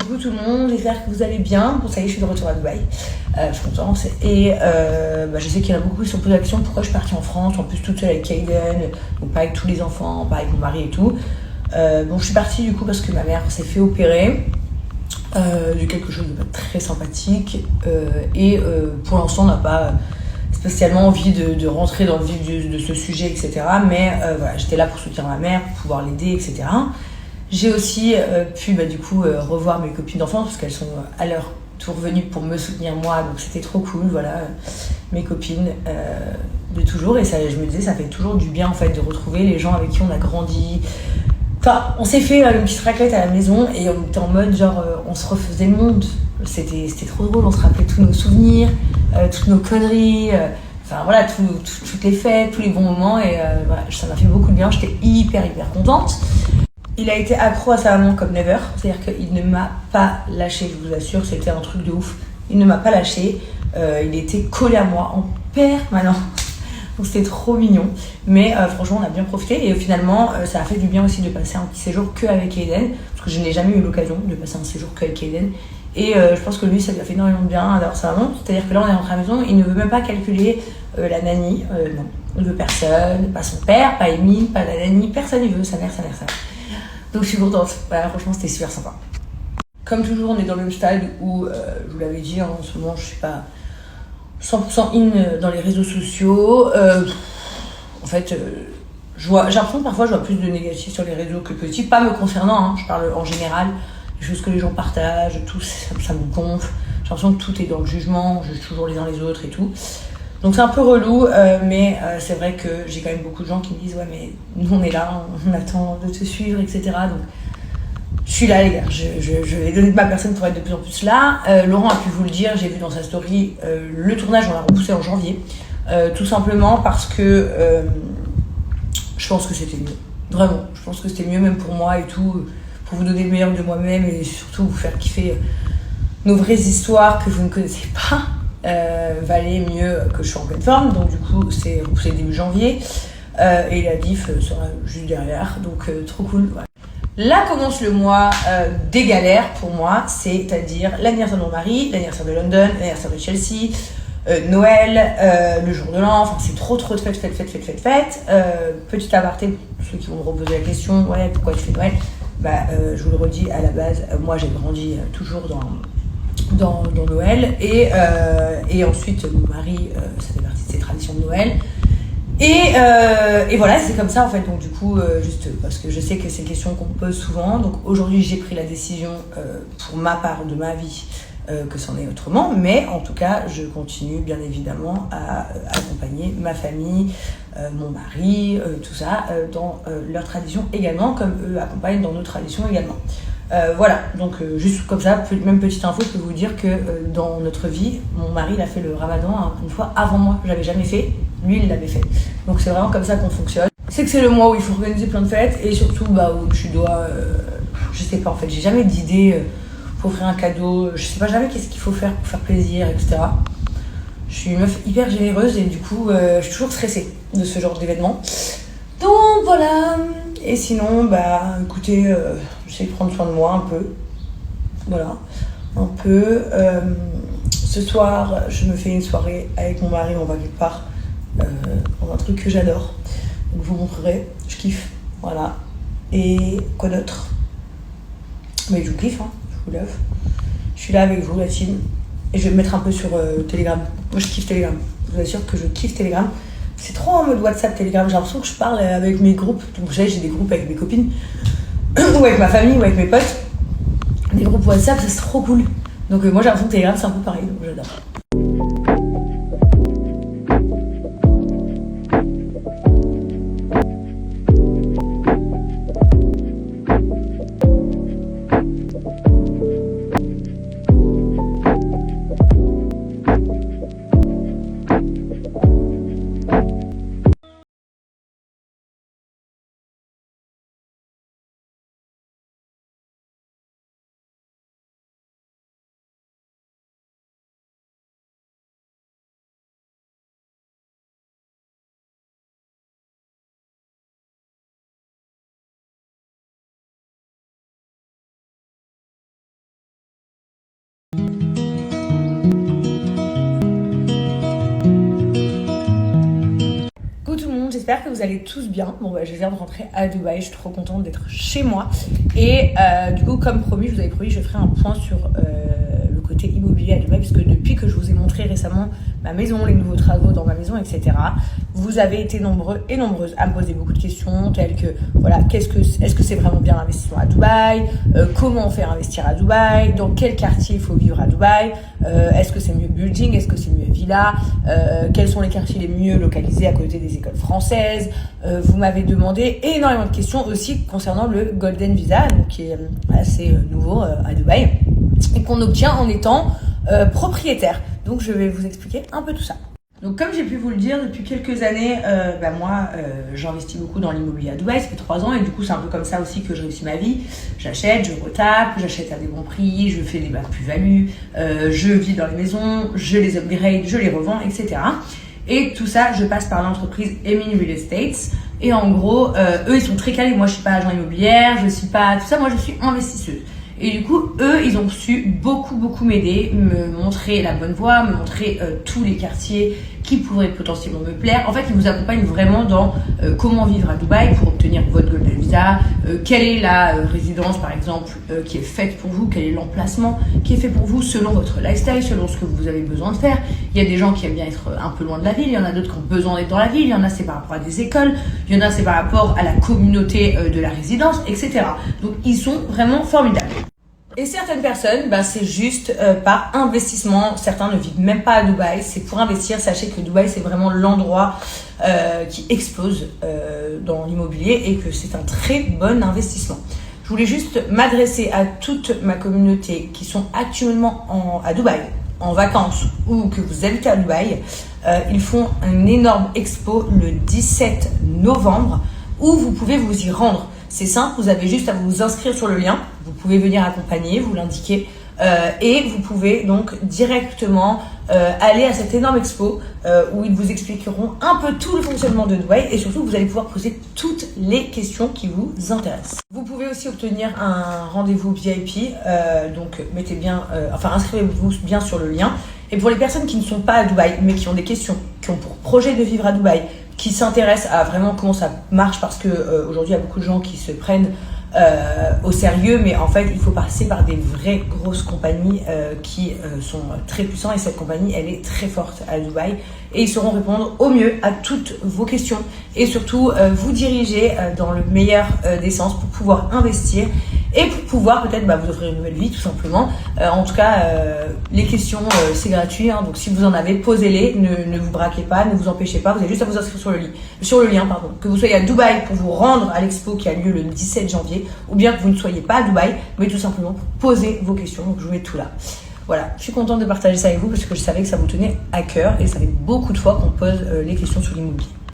Coucou tout le monde, j'espère que vous allez bien. Bon, ça y est, je suis de retour à Dubaï. Je suis contente. Et je sais qu'il y en a beaucoup qui se sont posé la question pourquoi je suis partie en France, en plus toute seule avec Kaden, donc pas avec tous les enfants, pas avec mon mari et tout. Bon, je suis partie du coup parce que ma mère s'est fait opérer de quelque chose de pas très sympathique. Pour l'instant, on n'a pas spécialement envie de rentrer dans le vif de ce sujet, etc. Mais voilà, j'étais là pour soutenir ma mère, pour pouvoir l'aider, etc. J'ai aussi pu revoir mes copines d'enfance parce qu'elles sont à leur tour venues pour me soutenir moi, donc c'était trop cool, voilà, mes copines de toujours. Et ça, je me disais, ça fait toujours du bien en fait de retrouver les gens avec qui on a grandi. Enfin, on s'est fait une petite raclette à la maison et on était en mode genre, on se refaisait le monde. C'était trop drôle, on se rappelait tous nos souvenirs, toutes nos conneries. Enfin voilà, toutes les fêtes, tous les bons moments. Et voilà, ça m'a fait beaucoup de bien, j'étais hyper contente. Il a été accro à sa maman comme never, c'est-à-dire qu'il ne m'a pas lâché, je vous assure, c'était un truc de ouf. Il ne m'a pas lâché, il était collé à moi en permanence. Donc c'était trop mignon, mais franchement on a bien profité et finalement ça a fait du bien aussi de passer un petit séjour que avec Aiden, parce que je n'ai jamais eu l'occasion de passer un séjour que avec Aiden. Et je pense que lui ça lui a fait énormément de bien d'avoir sa maman, c'est-à-dire que là on est rentré à la maison, il ne veut même pas calculer la nanny, non, il ne veut personne, pas son père, pas Émile, pas la nanny, personne il veut, sa mère. Donc je suis contente, voilà, franchement c'était super sympa. Comme toujours on est dans le même stade où, je vous l'avais dit, en ce moment je suis pas 100% in dans les réseaux sociaux. En fait, j'ai l'impression que parfois je vois plus de négatifs sur les réseaux que de positifs, pas me concernant, hein, je parle en général, les choses que les gens partagent, tout ça me gonfle. J'ai l'impression que tout est dans le jugement, on juge toujours les uns les autres et tout. Donc c'est un peu relou, mais c'est vrai que j'ai quand même beaucoup de gens qui me disent ouais mais nous on est là, on attend de te suivre, etc. Donc je suis là les gars, je vais donner de ma personne pour être de plus en plus là. Laurent a pu vous le dire, j'ai vu dans sa story, le tournage on l'a repoussé en janvier, tout simplement parce que je pense que c'était mieux. Vraiment, je pense que c'était mieux même pour moi et tout, pour vous donner le meilleur de moi-même et surtout vous faire kiffer nos vraies histoires que vous ne connaissez pas. Valait mieux que je sois en pleine forme, donc du coup c'est repoussé début janvier et la diff sera juste derrière, donc trop cool. Ouais. Là commence le mois des galères pour moi, c'est-à-dire l'anniversaire de mon mari, l'anniversaire de London, l'anniversaire de Chelsea, Noël, le jour de l'an, enfin c'est trop de fêtes. Petit aparté, pour ceux qui vont me reposer la question, ouais pourquoi tu fais Noël, je vous le redis à la base, moi j'ai grandi toujours dans Noël et ensuite mon mari ça fait partie de ses traditions de Noël et voilà c'est comme ça en fait, donc du coup juste parce que je sais que c'est une question qu'on me pose souvent, donc aujourd'hui j'ai pris la décision pour ma part de ma vie que c'en est autrement, mais en tout cas je continue bien évidemment à accompagner ma famille, mon mari, tout ça dans leurs traditions également, comme eux accompagnent dans nos traditions également. Voilà, donc juste comme ça, même petite info, je peux vous dire que dans notre vie, mon mari il a fait le ramadan une fois avant moi, je l'avais jamais fait, lui il l'avait fait. Donc c'est vraiment comme ça qu'on fonctionne. C'est que c'est le mois où il faut organiser plein de fêtes et surtout où tu dois, je sais pas en fait, j'ai jamais d'idée pour offrir un cadeau, je sais pas jamais qu'est-ce qu'il faut faire pour faire plaisir, etc. Je suis une meuf hyper généreuse et du coup je suis toujours stressée de ce genre d'événement. Donc voilà, et sinon écoutez, j'essaie de prendre soin de moi un peu, voilà, un peu. Ce soir je me fais une soirée avec mon mari, on va quelque part, dans un truc que j'adore, donc je vous montrerai, je kiffe, voilà. Et quoi d'autre? Mais je vous kiffe, hein, je vous love. Je suis là avec vous la team, et je vais me mettre un peu sur Telegram. Moi je kiffe Telegram, je vous assure que je kiffe Telegram. C'est trop en mode WhatsApp, Telegram, j'ai l'impression que je parle avec mes groupes. Donc j'ai des groupes avec mes copines, ou avec ma famille, ou avec mes potes. Des groupes WhatsApp, c'est trop cool. Donc moi j'ai l'impression que Telegram c'est un peu pareil, donc j'adore. j'espère que vous allez tous bien. Bon, je viens de rentrer à Dubaï, je suis trop contente d'être chez moi. Et du coup, comme promis, je vous avais promis, je ferai un point sur le côté immobilier à Dubaï, puisque depuis que je vous ai montré récemment ma maison, les nouveaux travaux dans ma maison, etc., vous avez été nombreux et nombreuses à me poser beaucoup de questions, telles que, voilà, est-ce que c'est vraiment bien l'investissement à Dubaï, comment faire investir à Dubaï, dans quel quartier il faut vivre à Dubaï, est-ce que c'est mieux building, est-ce que c'est mieux villa, quels sont les quartiers les mieux localisés à côté des écoles françaises. Vous m'avez demandé énormément de questions aussi concernant le Golden Visa, donc qui est assez nouveau à Dubaï, et qu'on obtient en étant propriétaire. Donc je vais vous expliquer un peu tout ça. Donc comme j'ai pu vous le dire, depuis quelques années, moi j'investis beaucoup dans l'immobilier à Dubaï, ça fait 3 ans, et du coup c'est un peu comme ça aussi que je réussis ma vie. J'achète, je retape, j'achète à des bons prix, je fais des plus-values, je vis dans les maisons, je les upgrade, je les revends, etc. Et tout ça, je passe par l'entreprise Emin Real Estates. Et en gros, eux ils sont très calés, moi je suis pas agent immobilière, je suis pas tout ça, moi je suis investisseuse. Et du coup, eux, ils ont su beaucoup m'aider, me montrer la bonne voie, me montrer tous les quartiers qui pourraient potentiellement me plaire. En fait, ils vous accompagnent vraiment dans comment vivre à Dubaï pour obtenir votre Golden Visa, quelle est la résidence, par exemple, qui est faite pour vous, quel est l'emplacement qui est fait pour vous selon votre lifestyle, selon ce que vous avez besoin de faire. Il y a des gens qui aiment bien être un peu loin de la ville, il y en a d'autres qui ont besoin d'être dans la ville, il y en a c'est par rapport à des écoles, il y en a c'est par rapport à la communauté de la résidence, etc. Donc, ils sont vraiment formidables. Et certaines personnes, c'est juste par investissement. Certains ne vivent même pas à Dubaï. C'est pour investir. Sachez que Dubaï, c'est vraiment l'endroit qui explose dans l'immobilier et que c'est un très bon investissement. Je voulais juste m'adresser à toute ma communauté qui sont actuellement à Dubaï, en vacances ou que vous habitez à Dubaï. Ils font une énorme expo le 17 novembre où vous pouvez vous y rendre. C'est simple, vous avez juste à vous inscrire sur le lien. Vous pouvez venir accompagner, vous l'indiquer. Et vous pouvez donc directement aller à cette énorme expo où ils vous expliqueront un peu tout le fonctionnement de Dubaï et surtout vous allez pouvoir poser toutes les questions qui vous intéressent. Vous pouvez aussi obtenir un rendez-vous VIP, donc inscrivez-vous bien sur le lien. Et pour les personnes qui ne sont pas à Dubaï mais qui ont des questions, qui ont pour projet de vivre à Dubaï, qui s'intéressent à vraiment comment ça marche parce que aujourd'hui il y a beaucoup de gens qui se prennent au sérieux, mais en fait il faut passer par des vraies grosses compagnies qui sont très puissantes et cette compagnie elle est très forte à Dubaï et ils sauront répondre au mieux à toutes vos questions et surtout vous diriger dans le meilleur des sens pour pouvoir investir et pour pouvoir peut-être vous offrir une nouvelle vie tout simplement. En tout cas, les questions c'est gratuit, hein, donc si vous en avez, posez-les, ne vous braquez pas, ne vous empêchez pas, vous avez juste à vous inscrire sur le lien, que vous soyez à Dubaï pour vous rendre à l'expo qui a lieu le 17 janvier ou bien que vous ne soyez pas à Dubaï, mais tout simplement pour poser vos questions, donc je vous mets tout là. Voilà, je suis contente de partager ça avec vous parce que je savais que ça vous tenait à cœur et ça fait beaucoup de fois qu'on pose les questions sur l'immobilier.